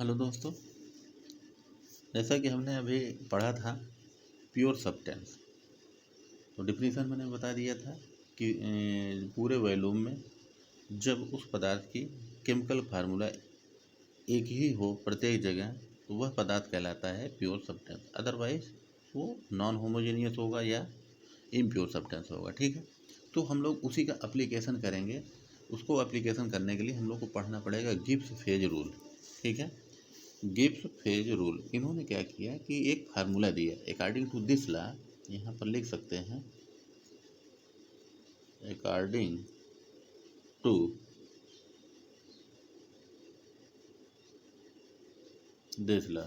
Hello दोस्तों, जैसा कि हमने अभी पढ़ा था प्योर सब्सटेंस। तो डिफिनीशन मैंने बता दिया था कि पूरे वॉल्यूम में जब उस पदार्थ की केमिकल फार्मूला एक ही हो प्रत्येक जगह तो वह पदार्थ कहलाता है प्योर सब्सटेंस। अदरवाइज वो नॉन होमोजेनियस होगा या इम्प्योर सब्सटेंस होगा। ठीक है, तो हम लोग उसी का एप्लीकेशन करेंगे। उसको एप्लीकेशन करने के लिए हम लोग को पढ़ना पड़ेगा गिब्स फेज रूल। ठीक है, गिब्स फेज रूल। इन्होंने क्या किया कि एक फार्मूला दिया। अकॉर्डिंग टू दिस लॉ, यहाँ पर लिख सकते हैं according to this law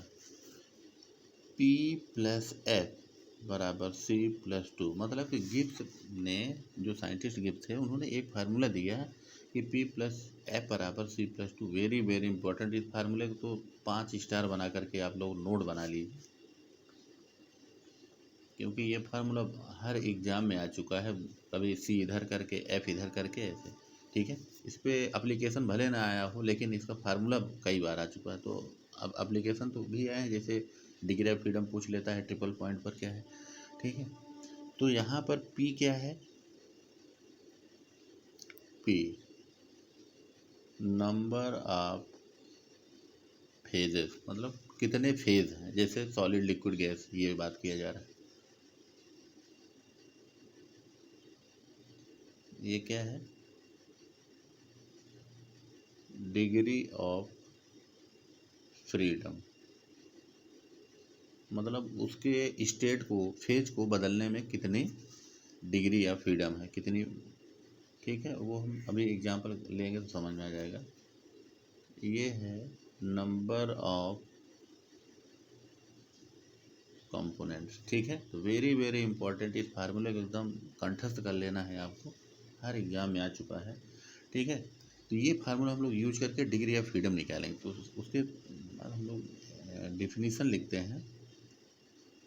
P plus F बराबर C प्लस 2। मतलब कि गिब्स ने, जो साइंटिस्ट गिब्स थे, उन्होंने एक फार्मूला दिया कि P प्लस एफ बराबर C plus 2। Very very important. इस फार्मूले को तो 5 स्टार बना करके आप लोग नोट बना लीजिए, क्योंकि ये फार्मूला हर एग्ज़ाम में आ चुका है। कभी C इधर करके एफ इधर करके ऐसे। ठीक है, इस पर एप्लीकेशन भले ना आया हो, लेकिन इसका फार्मूला कई बार आ चुका है। तो अब एप्लीकेशन तो भी आए हैं, जैसे डिग्री ऑफ फ्रीडम पूछ लेता है ट्रिपल पॉइंट पर क्या है। ठीक है, तो यहाँ पर P क्या है? P नंबर ऑफ फेजेस, मतलब कितने फेज हैं। जैसे सॉलिड लिक्विड गैस, ये बात किया जा रहा है। ये क्या है? डिग्री ऑफ फ्रीडम, मतलब उसके स्टेट को, फेज को बदलने में कितनी डिग्री ऑफ फ्रीडम है, कितनी। ठीक है, वो हम अभी एग्जांपल लेंगे तो समझ में आ जाएगा। ये है नंबर ऑफ कंपोनेंट्स। ठीक है, तो वेरी वेरी इंपॉर्टेंट। इस फार्मूले को एकदम कंठस्थ कर लेना है आपको, हर एग्जाम में आ चुका है। ठीक है, तो ये फार्मूला हम लोग यूज करके डिग्री ऑफ फ्रीडम निकालेंगे। तो उसके बाद हम लोग डिफिनीशन लिखते हैं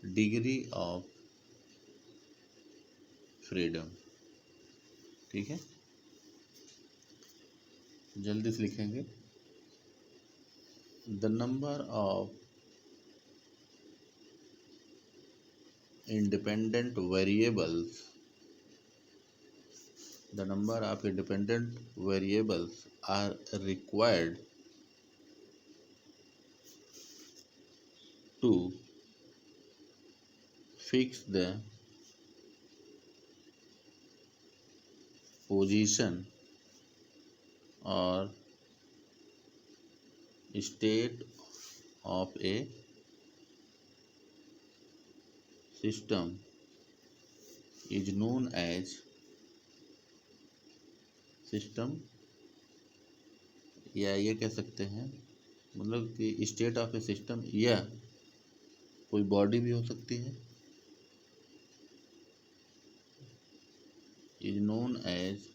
डिग्री ऑफ फ्रीडम। ठीक है, जल्दी से लिखेंगे। The number of independent variables, the number of independent variables are required to fix the position or state of a system is known as system, या ये कह सकते हैं मतलब कि स्टेट ऑफ ए सिस्टम, या कोई बॉडी भी हो सकती है, is known as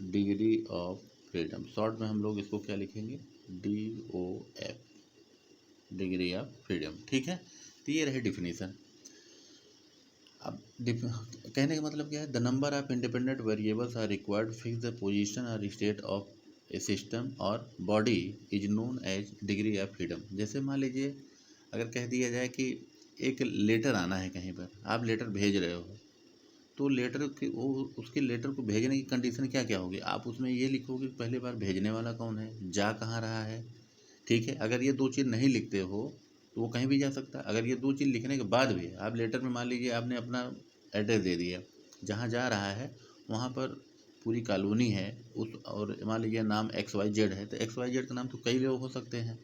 degree of freedom. Short में हम लोग इसको क्या लिखेंगे? DOF, degree of freedom. ठीक है, तो ये रहे डिफिनीशन। अब कहने का मतलब क्या है? The number of independent variables are required fix the position और स्टेट ऑफ ए सिस्टम और body is known as degree of freedom. जैसे मान लीजिए अगर कह दिया जाए कि एक लेटर आना है कहीं पर, आप लेटर भेज रहे हो, तो लेटर के वो उसके लेटर को भेजने की कंडीशन क्या क्या होगी? आप उसमें ये लिखोगे पहली बार भेजने वाला कौन है, जा कहाँ रहा है। ठीक है, अगर ये दो चीज़ नहीं लिखते हो तो वो कहीं भी जा सकता है। अगर ये दो चीज़ लिखने के बाद भी आप लेटर में मान लीजिए आपने अपना एड्रेस दे दिया, जहाँ जा रहा है वहाँ पर पूरी कॉलोनी है उस, और मान लीजिए नाम XYZ है, तो XYZ का नाम तो कई लोग हो सकते हैं,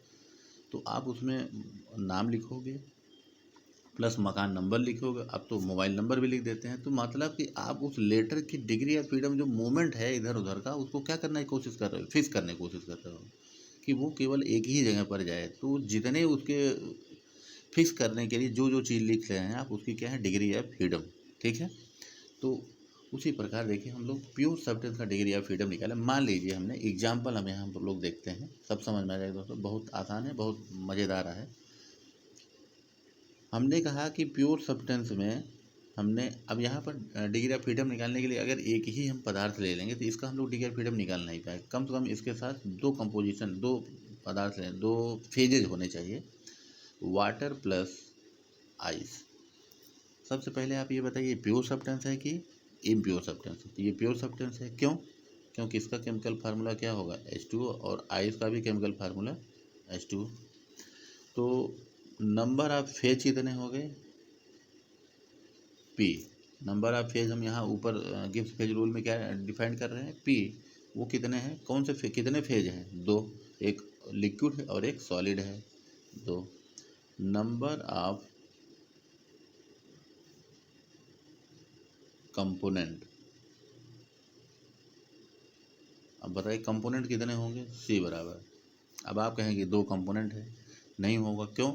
तो आप उसमें नाम लिखोगे प्लस मकान नंबर लिखोगे। अब तो मोबाइल नंबर भी लिख देते हैं। तो मतलब कि आप उस लेटर की डिग्री ऑफ फ्रीडम, जो मूवमेंट है इधर उधर का, उसको क्या करने की कोशिश कर रहे हो? फिक्स करने की कोशिश कर रहे हो कि वो केवल एक ही जगह पर जाए। तो जितने उसके फिक्स करने के लिए जो जो चीज़ लिख रहे हैं आप, उसकी क्या है? Degree of freedom. ठीक है, तो उसी प्रकार देखिए हम लोग प्योर सब्सटेंस का डिग्री ऑफ फ्रीडम निकालें। मान लीजिए हमने एग्जाम्पल, हम यहाँ पर लोग देखते हैं, सब समझ में आ जाएगा दोस्तों। बहुत आसान है, बहुत मज़ेदार है। हमने कहा कि प्योर सब्सटेंस में हमने, अब यहाँ पर डिग्री ऑफ फ्रीडम निकालने के लिए अगर एक ही हम पदार्थ ले लेंगे तो इसका हम लोग डिग्री ऑफ फ्रीडम निकाल नहीं पाए। कम से कम इसके साथ दो कंपोजिशन, दो पदार्थ लें, 2 फेजेज होने चाहिए, वाटर प्लस आइस। सबसे पहले आप ये बताइए प्योर सब्सटेंस है कि इम्प्योर सब्सटेंस है? तो ये प्योर सब्सटेंस है। क्यों? क्योंकि इसका केमिकल फार्मूला क्या होगा, H2O, और आइस का भी केमिकल फार्मूला H2O। तो नंबर ऑफ फेज कितने हो गए, P। नंबर ऑफ फेज हम यहाँ ऊपर गिब्स फेज रूल में क्या डिफाइन कर रहे हैं, P। वो कितने हैं, कौन से कितने फेज हैं, 2, एक लिक्विड है और एक सॉलिड है, 2। नंबर ऑफ कंपोनेंट, अब बताइए कंपोनेंट कितने होंगे, C बराबर। अब आप कहेंगे 2 कंपोनेंट है, नहीं होगा। क्यों?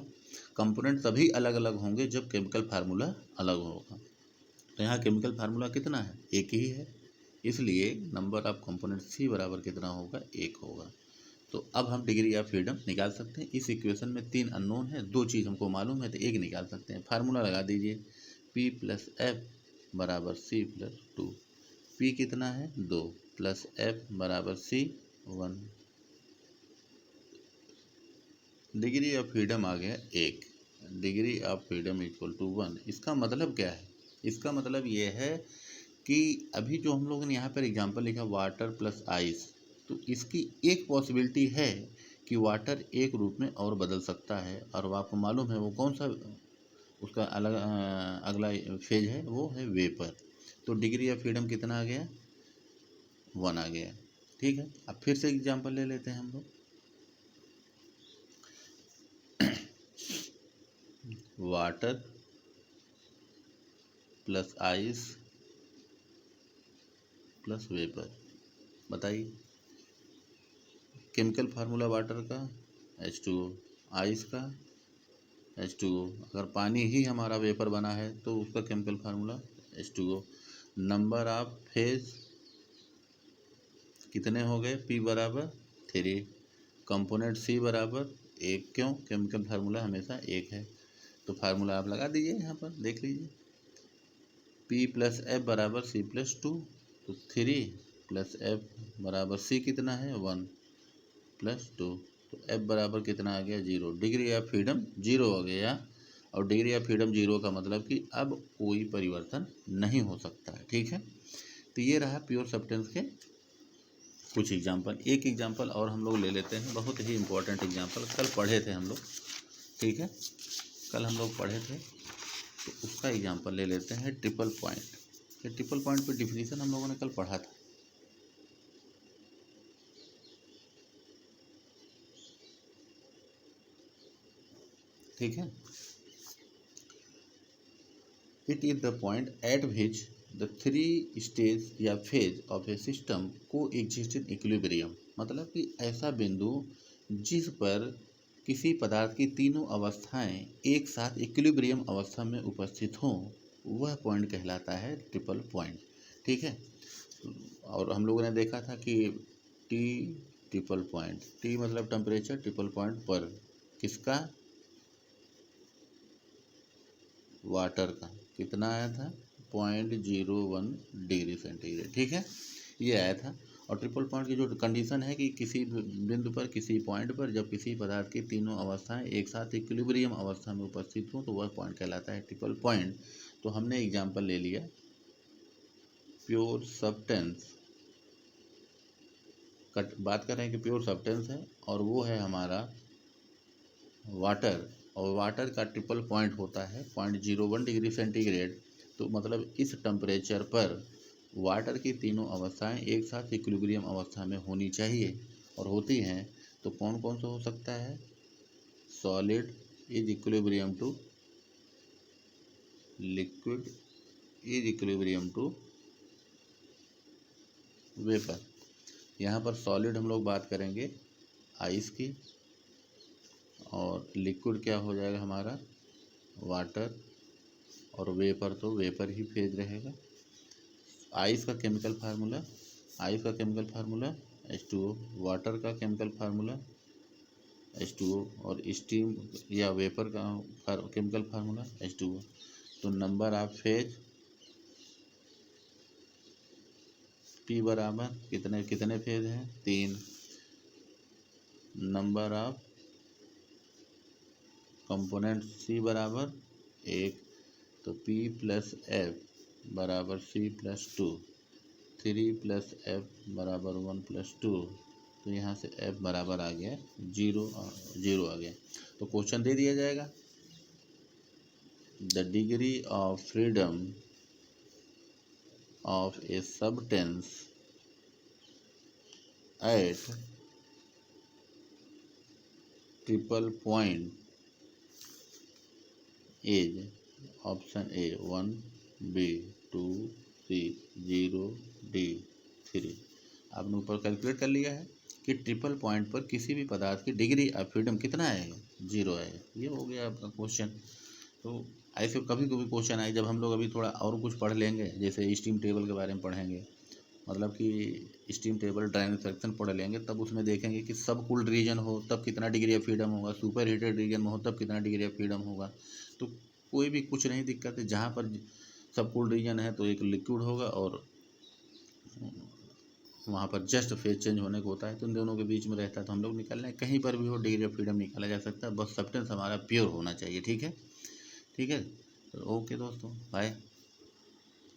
कंपोनेंट तभी अलग अलग होंगे जब केमिकल फार्मूला अलग होगा। तो यहाँ केमिकल फार्मूला कितना है, एक ही है, इसलिए नंबर ऑफ कंपोनेंट C बराबर कितना होगा, 1 होगा। तो अब हम डिग्री ऑफ फ्रीडम निकाल सकते हैं। इस इक्वेशन में 3 अननोन है, 2 चीज़ हमको मालूम है, तो 1 निकाल सकते हैं। फार्मूला लगा दीजिए, P प्लस F बराबर C प्लस 2। P कितना है, 2, प्लस F बराबर C 1। डिग्री ऑफ फ्रीडम आ गया 1, degree of freedom equal to 1। इसका मतलब क्या है, इसका मतलब ये है कि अभी जो हम लोगों ने यहाँ पर एग्जांपल लिखा वाटर प्लस आइस, तो इसकी एक पॉसिबिलिटी है कि वाटर एक रूप में और बदल सकता है, और वो आपको मालूम है वो कौन सा उसका अलग अगला फेज है, वो है वेपर। तो डिग्री ऑफ फ्रीडम कितना आ गया, 1 आ गया। ठीक है, अब फिर से एग्जांपल ले लेते हैं हम लोग। Water plus ice plus vapour, बताइए केमिकल फार्मूला वाटर का H2O, आइस का H2O। अगर पानी ही हमारा वेपर बना है तो उसका chemical formula H2O। Number of phase कितने हो गए, P बराबर 3, कंपोनेंट C बराबर 1। क्यों? केमिकल फार्मूला हमेशा 1 है। तो फार्मूला आप लगा दीजिए, यहाँ पर देख लीजिए, P प्लस F बराबर C प्लस 2। तो 3 प्लस F बराबर C कितना है, 1 प्लस 2। तो F बराबर कितना आ गया, 0। डिग्री ऑफ फ्रीडम 0 हो गया, और डिग्री ऑफ फ्रीडम 0 का मतलब कि अब कोई परिवर्तन नहीं हो सकता है। ठीक है, तो ये रहा प्योर सब्सटेंस के कुछ एग्जाम्पल। एक एग्जाम्पल और हम लोग ले लेते हैं, बहुत ही इम्पोर्टेंट एग्जाम्पल, कल पढ़े थे हम लोग। ठीक है, कल हम लोग पढ़े थे, तो उसका एग्जाम्पल ले लेते हैं, ट्रिपल पॉइंट। ये ट्रिपल पॉइंट पे डिफिनीशन हम लोगों ने कल पढ़ा था। ठीक है, it is the point eight which the 3 stage या फेज ऑफ ए सिस्टम को एग्जिस्ट इन इक्विलिब्रियम। मतलब कि ऐसा बिंदु जिस पर किसी पदार्थ की तीनों अवस्थाएं एक साथ इक्विलिब्रियम अवस्था में उपस्थित हों, वह पॉइंट कहलाता है ट्रिपल पॉइंट। ठीक है, और हम लोगों ने देखा था कि टी ट्रिपल पॉइंट, टी मतलब टेम्परेचर, ट्रिपल पॉइंट पर किसका, वाटर का, कितना आया था, 0.01 डिग्री सेंटीग्रेड। ठीक है, ये आया था। और ट्रिपल पॉइंट की जो कंडीशन है कि किसी बिंदु पर, किसी पॉइंट पर जब किसी पदार्थ की तीनों अवस्थाएं एक साथ इक्विलिब्रियम अवस्था में उपस्थित हों, तो वह पॉइंट कहलाता है ट्रिपल पॉइंट। तो हमने एग्जाम्पल ले लिया प्योर सब्सटेंस का, बात कर रहे हैं कि प्योर सब्सटेंस है, और वो है हमारा वाटर, और वाटर का ट्रिपल पॉइंट होता है 0.01 डिग्री सेंटीग्रेड। तो मतलब इस टेम्परेचर पर वाटर की तीनों अवस्थाएं एक साथ इक्विलिब्रियम अवस्था में होनी चाहिए, और होती हैं। तो कौन कौन सा हो सकता है, solid is equilibrium to liquid is equilibrium to vapour. यहाँ पर सॉलिड हम लोग बात करेंगे आइस की, और लिक्विड क्या हो जाएगा हमारा, वाटर, और वेपर तो वेपर ही फेज रहेगा। आइस का केमिकल फार्मूला, आइस का केमिकल फार्मूला H2O, वाटर का केमिकल फार्मूला H2O, और स्टीम या वेपर का केमिकल फार्मूला H2O। तो नंबर ऑफ फेज P बराबर कितने कितने फेज हैं, 3। नंबर ऑफ कंपोनेंट सी बराबर 1, तो P प्लस एफ बराबर C+2, 3 प्लस एफ बराबर 1+2, तो यहाँ से f बराबर आ गया 0 आ गया। तो क्वेश्चन दे दिया जाएगा, the degree of freedom of a substance at triple point is option A 1, B 2, C 0, D 3। आपने ऊपर कैलकुलेट कर लिया है कि ट्रिपल पॉइंट पर किसी भी पदार्थ की डिग्री ऑफ फ्रीडम कितना आएगा, 0 आएगा। ये हो गया आपका क्वेश्चन। तो ऐसे कभी कभी क्वेश्चन आए जब हम लोग अभी थोड़ा और कुछ पढ़ लेंगे, जैसे स्टीम टेबल के बारे में पढ़ेंगे, मतलब कि स्टीम टेबल ड्राइंग सेक्शन पढ़ लेंगे, तब उसमें देखेंगे कि सब कूल्ड रीजन हो तब कितना डिग्री ऑफ फ्रीडम होगा, सुपर हीटेड रीजन में हो तब कितना डिग्री ऑफ फ्रीडम होगा। तो कोई भी कुछ नहीं दिक्कत है, जहाँ पर सब कूल्ड रीजन है तो एक लिक्विड होगा और वहाँ पर जस्ट फेज चेंज होने को होता है, तो इन दोनों के बीच में रहता है। तो हम लोग निकालना है, कहीं पर भी हो डिग्री ऑफ फ्रीडम निकाला जा सकता है, बस सब्सटेंस हमारा प्योर होना चाहिए। ठीक है, ठीक है। तो ओके दोस्तों, बाय।